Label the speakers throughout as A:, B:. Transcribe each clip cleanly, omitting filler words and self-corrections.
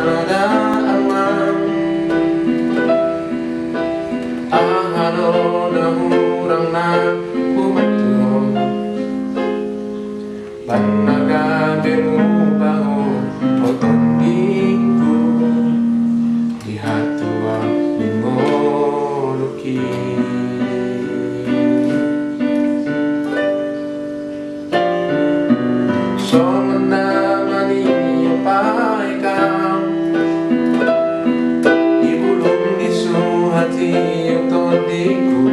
A: nadaaman ang halo na hurang na pumatro. Ba't nagabi mo ba o tanding ko di hatuwa ni mo luki. So naman iyo pa ikaw ibulong ni suhati yung tanding ko.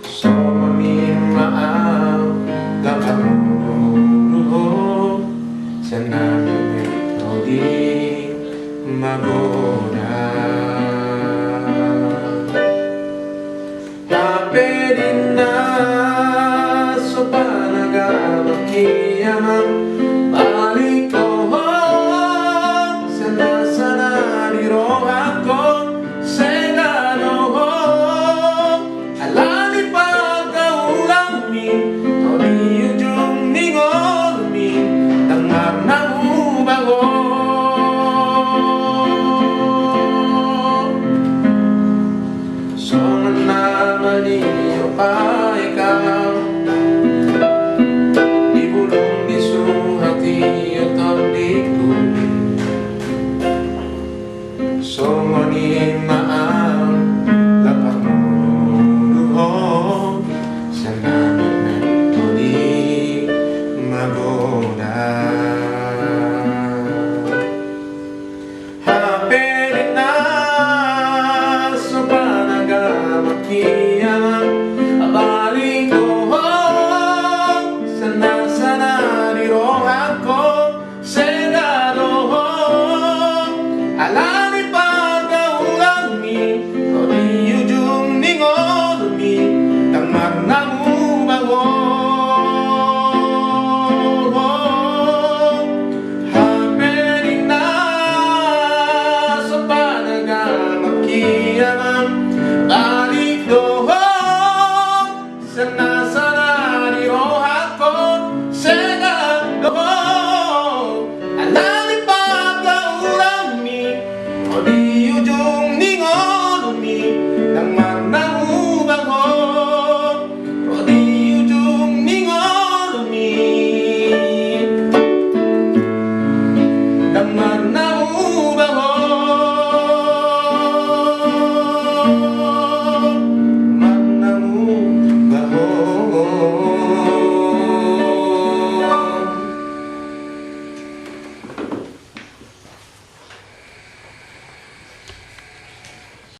A: So mamaan gakaruho sa namin ikaw di magoda. Kapedin na so panagamakiyaman balik ko sana niro ako segano alani pagkaulami tori ujung ningolmi tangar namu bago. So naman iyo pa ikaw ibulong di suhati yung tanding ko. So ni maang lapak mo luho sa namin ito di magoda. Haperin na sa panagamakiyaman abalik ko sana niro ako segano alani pagkaulami tori ujung ningolmi tamar namu bago. Haperin na sa panagamakiyaman balik doon sana